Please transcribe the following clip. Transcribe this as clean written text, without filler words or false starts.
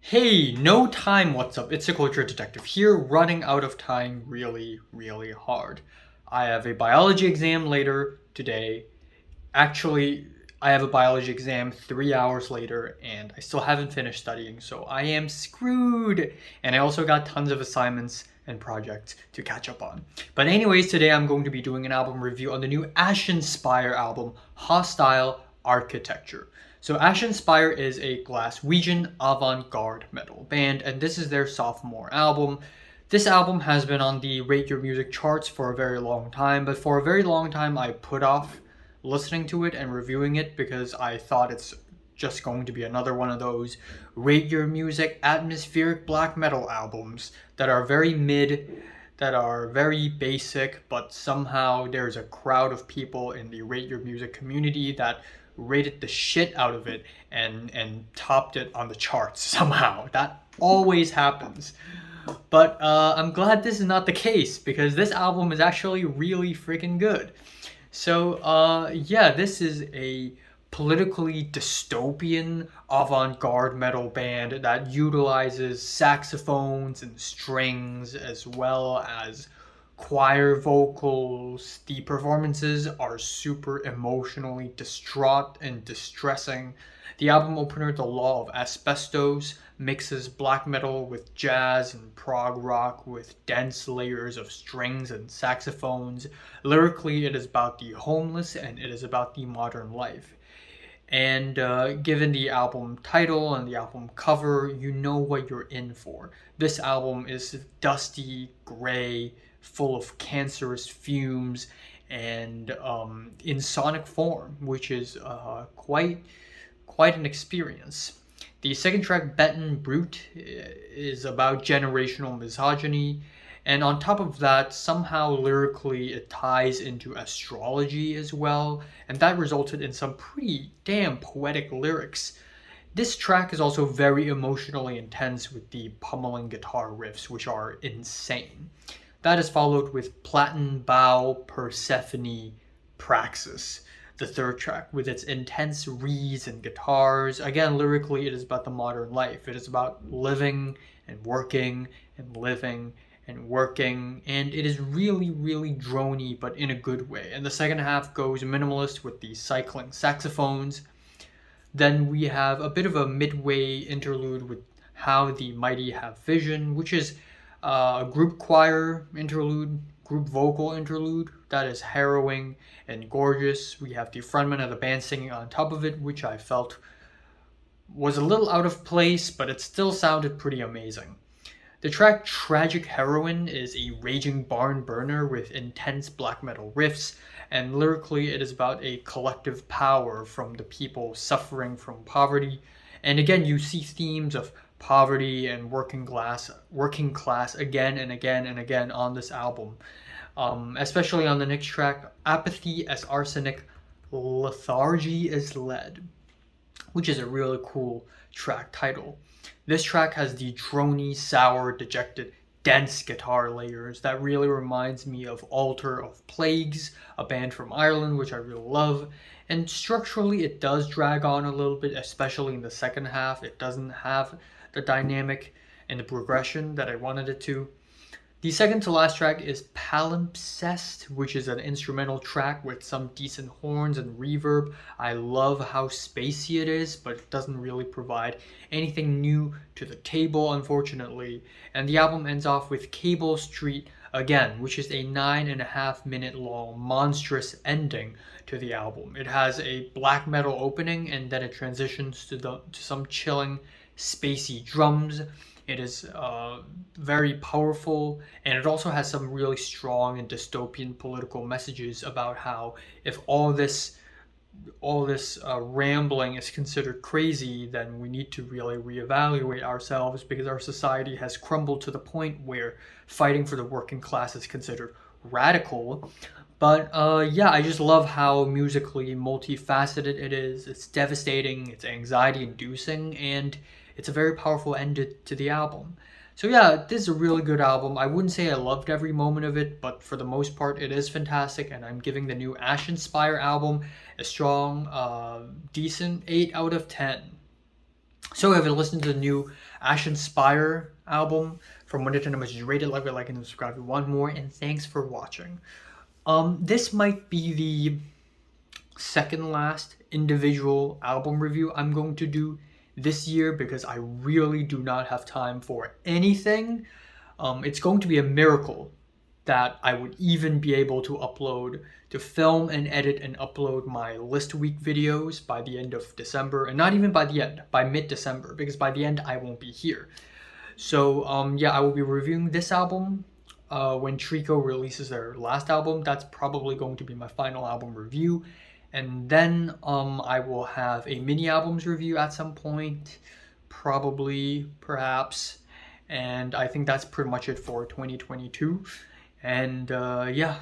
Hey, no time, what's up? It's a culture detective here, running out of time really hard. I have a biology exam later today. Actually, I have a biology exam 3 hours later, and I still haven't finished studying, so I am screwed. And I also got tons of assignments and projects to catch up on. But anyways, today I'm going to be doing an album review on the new Ashenspire album, Hostile Architecture. So Ashenspire is a Glaswegian avant-garde metal band, and this is their sophomore album. This album has been on the Rate Your Music charts for a very long time, but for a very long time I put off listening to it and reviewing it because I thought it's just going to be another one of those Rate Your Music atmospheric black metal albums that are very mid, that are very basic, but somehow there's a crowd of people in the Rate Your Music community that rated the shit out of it and topped it on the charts somehow. That always happens. But I'm glad this is not the case because this album is actually really freaking good. So yeah, this is a politically dystopian avant-garde metal band that utilizes saxophones and strings as well as choir vocals. The performances are super emotionally distraught and distressing. The album opener, The Law of Asbestos, mixes black metal with jazz and prog rock with dense layers of strings and saxophones. Lyrically, it is about the homeless and it is about the modern life. And given the album title and the album cover, you know what you're in for. This album is dusty, gray, full of cancerous fumes, and in sonic form, which is quite an experience. The second track, Beton Brute, is about generational misogyny, and on top of that, somehow lyrically it ties into astrology as well, and that resulted in some pretty damn poetic lyrics. This track is also very emotionally intense with the pummeling guitar riffs, which are insane. That is followed with Platin Bow Persephone Praxis, the third track, with its intense reeds and guitars. Again, lyrically, it is about the modern life. It is about living and working and living and working, and it is really drony, but in a good way. And the second half goes minimalist with the cycling saxophones. Then we have a bit of a midway interlude with How the Mighty Have Vision, which is a group choir interlude, group vocal interlude that is harrowing and gorgeous. We have the frontman of the band singing on top of it, which I felt was a little out of place, but it still sounded pretty amazing. The track Tragic Heroine is a raging barn burner with intense black metal riffs, and lyrically it is about a collective power from the people suffering from poverty. And again, you see themes of poverty and working class again and again and again on this album. Especially on the next track, Apathy as Arsenic, Lethargy as Lead, which is a really cool track title. This track has the drony, sour, dejected, dense guitar layers that really reminds me of Altar of Plagues, a band from Ireland, which I really love. And structurally, it does drag on a little bit, especially in the second half. It doesn't have the dynamic and the progression that I wanted it to. The second to last track is Palimpsest, which is an instrumental track with some decent horns and reverb. I love how spacey it is, but it doesn't really provide anything new to the table, unfortunately. And the album ends off with Cable Street again, which is a 9.5 minute long monstrous ending to the album. It has a black metal opening and then it transitions to some chilling, spacey drums. It is very powerful, and it also has some really strong and dystopian political messages about how if all this rambling is considered crazy, then we need to really reevaluate ourselves because our society has crumbled to the point where fighting for the working class is considered radical. But yeah, I just love how musically multifaceted it is. It's devastating, it's anxiety inducing, and it's a very powerful end to the album. So yeah, this is a really good album. I wouldn't say I loved every moment of it, but for the most part, it is fantastic, and I'm giving the new Ashenspire album a strong, decent 8 out of 10. So have you listened to the new Ashenspire album from Wonder Ten Numbers. Rate it, like, and subscribe if you want more. And thanks for watching. This might be the second last individual album review I'm going to do this year because I really do not have time for anything. It's going to be a miracle that I would even be able to film and edit and upload my list week videos by the end of December, and not even by the end, by mid-December, because by the end I won't be here. So yeah, I will be reviewing this album when Trico releases their last album. That's probably going to be my final album review. And then I will have a mini albums review at some point, probably, perhaps. And I think that's pretty much it for 2022. And yeah,